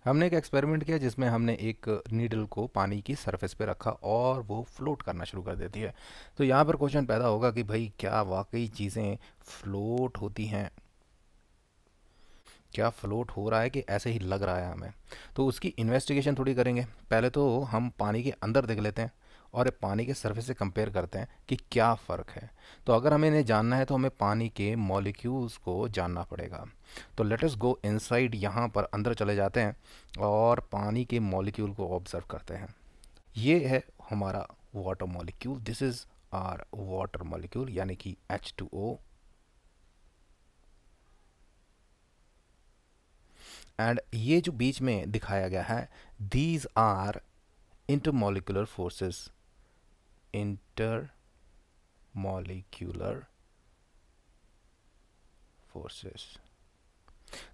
हमने एक एक्सपेरिमेंट किया जिसमें हमने एक नीडल को पानी की सरफेस पे रखा और वो फ्लोट करना शुरू कर देती है। तो यहाँ पर क्वेश्चन पैदा होगा कि भाई क्या वाकई चीज़ें फ्लोट होती हैं, क्या फ्लोट हो रहा है कि ऐसे ही लग रहा है हमें। तो उसकी इन्वेस्टिगेशन थोड़ी करेंगे। पहले तो हम पानी के अंदर देख लेते हैं और पानी के सरफेस से कंपेयर करते हैं कि क्या फ़र्क है। तो अगर हमें इन्हें जानना है तो हमें पानी के मॉलिक्यूल्स को जानना पड़ेगा। तो लेट अस गो इनसाइड, यहाँ पर अंदर चले जाते हैं और पानी के मॉलिक्यूल को ऑब्जर्व करते हैं। ये है हमारा water molecule, this is our water molecule यानी कि H2O। एंड ये जो बीच में दिखाया गया है, these are intermolecular forces, intermolecular forces.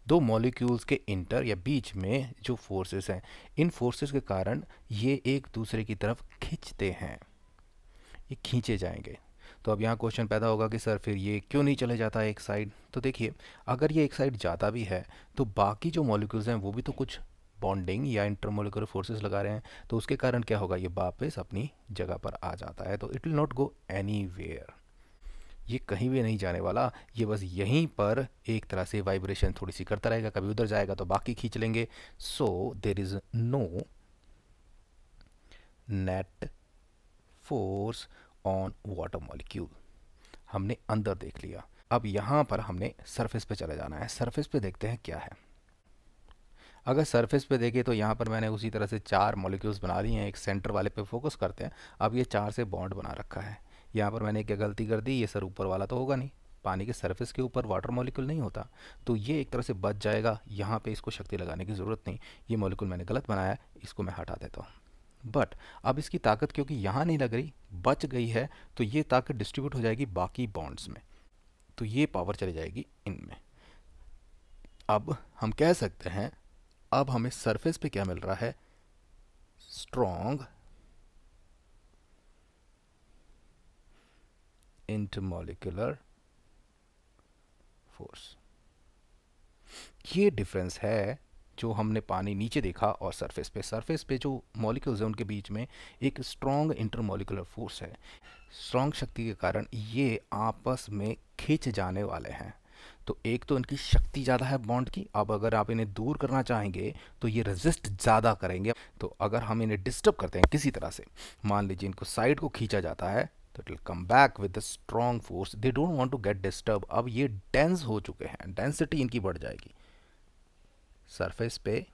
दो मॉलिक्यूल्स के इंटर या बीच में जो फोर्सेस हैं, इन फोर्सेस के कारण ये एक दूसरे की तरफ खींचते हैं, ये खींचे जाएंगे। तो अब यहाँ क्वेश्चन पैदा होगा कि सर फिर ये क्यों नहीं चले जाता एक साइड। तो देखिए, अगर ये एक साइड जाता भी है तो बाकी जो मॉलिक्यूल्स हैं वो भी तो कुछ बॉन्डिंग या इंटरमोलिकुलर फोर्सेस लगा रहे हैं, तो उसके कारण क्या होगा, ये वापस अपनी जगह पर आ जाता है। तो it will not go anywhere, ये कहीं भी नहीं जाने वाला, ये बस यहीं पर एक तरह से वाइब्रेशन थोड़ी सी करता रहेगा, कभी उधर जाएगा तो बाकी खींच लेंगे। So there is no net force on water molecule. हमने अंदर देख लिया। अब यहाँ पर हमने सरफेस पे चले जाना है। सरफेस पे देखते हैं क्या है। अगर सरफेस पे देखें तो यहाँ पर मैंने उसी तरह से चार मॉलिक्यूल्स बना ली हैं। एक सेंटर वाले पे फोकस करते हैं। अब ये चार से बॉन्ड बना रखा है। यहाँ पर मैंने क्या गलती कर दी, ये सर ऊपर वाला तो होगा नहीं, पानी के सरफेस के ऊपर वाटर मॉलिक्यूल नहीं होता, तो ये एक तरह से बच जाएगा। यहाँ पे इसको शक्ति लगाने की ज़रूरत नहीं, ये मॉलिक्यूल मैंने गलत बनाया है, इसको मैं हटा देता हूँ। बट अब इसकी ताकत क्योंकि यहाँ नहीं लग रही, बच गई है, तो ये ताकत डिस्ट्रीब्यूट हो जाएगी बाकी बॉन्ड्स में, तो ये पावर चली जाएगी इनमें। अब हम कह सकते हैं, अब हमें सरफेस पे क्या मिल रहा है, स्ट्रॉन्ग इंटरमॉलिक्यूलर फोर्स। ये डिफरेंस है जो हमने पानी नीचे देखा और सरफेस पे। सरफेस पे जो मॉलिक्यूल्स हैं उनके बीच में एक स्ट्रॉन्ग इंटरमॉलिक्यूलर फोर्स है। स्ट्रॉन्ग शक्ति के कारण ये आपस में खींच जाने वाले हैं। तो एक तो इनकी शक्ति ज़्यादा है बॉन्ड की। अब अगर आप इन्हें दूर करना चाहेंगे तो ये रेजिस्ट ज़्यादा करेंगे। तो अगर हम इन्हें डिस्टर्ब करते हैं किसी तरह से, मान लीजिए इनको साइड को खींचा जाता है, तो it will come back with the strong force. They don't want to get disturb. अब ये डेंस हो चुके हैं, डेंसिटी इनकी बढ़ जाएगी। सरफेस पे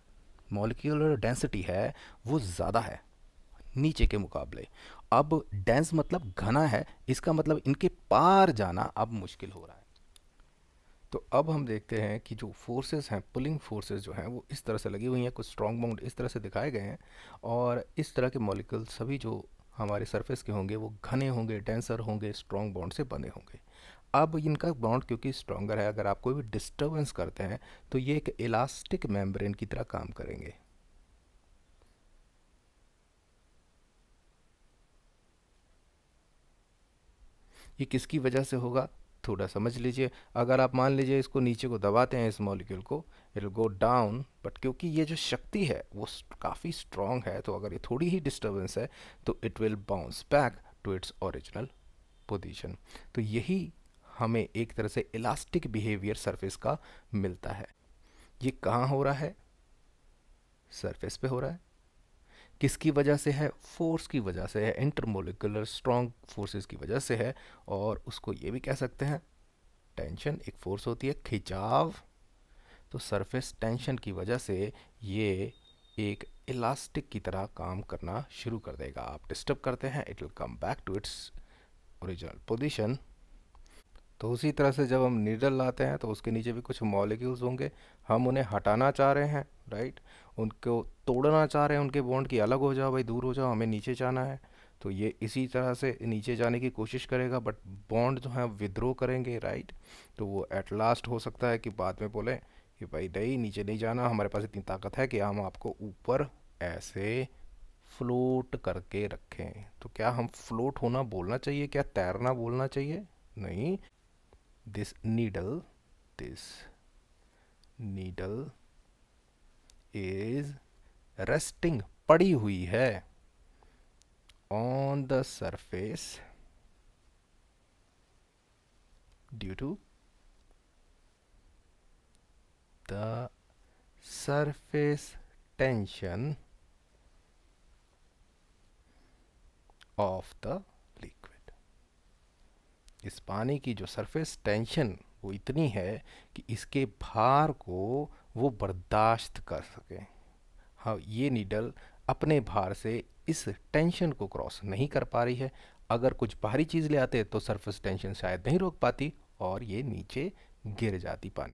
मॉलिक्यूलर डेंसिटी है वो ज़्यादा है नीचे के मुकाबले। अब डेंस मतलब घना है, इसका मतलब इनके पार जाना अब मुश्किल हो रहा है। तो अब हम देखते हैं कि जो फोर्सेस हैं, पुलिंग फोर्सेस जो हैं वो इस तरह से लगी हुई हैं, कुछ स्ट्रॉन्ग बाउंड इस तरह से दिखाए गए हैं। और इस तरह के मॉलिक्यूल सभी जो हमारे सरफेस के होंगे वो घने होंगे, डेंसर होंगे, स्ट्रॉन्ग बॉन्ड से बने होंगे। अब इनका बॉन्ड क्योंकि स्ट्रॉन्गर है, अगर आप कोई भी डिस्टर्बेंस करते हैं तो ये एक इलास्टिक मेम्ब्रेन की तरह काम करेंगे। ये किसकी वजह से होगा, थोड़ा समझ लीजिए। अगर आप मान लीजिए इसको नीचे को दबाते हैं, इस मॉलिक्यूल को, it will go down, but क्योंकि ये जो शक्ति है वो काफ़ी स्ट्रॉन्ग है, तो अगर ये थोड़ी ही डिस्टर्बेंस है तो it will bounce back to its original position. तो यही हमें एक तरह से इलास्टिक बिहेवियर सरफेस का मिलता है। ये कहाँ हो रहा है, सरफेस पे हो रहा है। किसकी वजह से है, फोर्स की वजह से है, इंटरमोलिकुलर स्ट्रॉन्ग फोर्सेस की वजह से है। और उसको ये भी कह सकते हैं टेंशन, एक फोर्स होती है खिंचाव। तो सरफेस टेंशन की वजह से ये एक इलास्टिक की तरह काम करना शुरू कर देगा। आप डिस्टर्ब करते हैं, it will come back to its original position. तो उसी तरह से जब हम नीडल लाते हैं तो उसके नीचे भी कुछ मॉलिक्यूल्स होंगे, हम उन्हें हटाना चाह रहे हैं, राइट, उनको तोड़ना चाह रहे हैं, उनके बॉन्ड की अलग हो जाओ भाई, दूर हो जाओ, हमें नीचे जाना है। तो ये इसी तरह से नीचे जाने की कोशिश करेगा, बट बॉन्ड जो है विद्रोह करेंगे, राइट। तो वो एट लास्ट हो सकता है कि बाद में बोले कि भाई नहीं, नीचे नहीं जाना, हमारे पास इतनी ताकत है कि हम आपको ऊपर ऐसे फ्लोट करके रखें। तो क्या हम फ्लोट होना बोलना चाहिए, क्या तैरना बोलना चाहिए, नहीं। this needle this needle is resting, पड़ी हुई है, on the surface due to the surface tension of the liquid. इस पानी की जो सरफेस टेंशन वो इतनी है कि इसके भार को वो बर्दाश्त कर सके। हाँ, ये नीडल अपने भार से इस टेंशन को क्रॉस नहीं कर पा रही है। अगर कुछ बाहरी चीज़ ले आते तो सरफेस टेंशन शायद नहीं रोक पाती और ये नीचे गिर जाती पानी।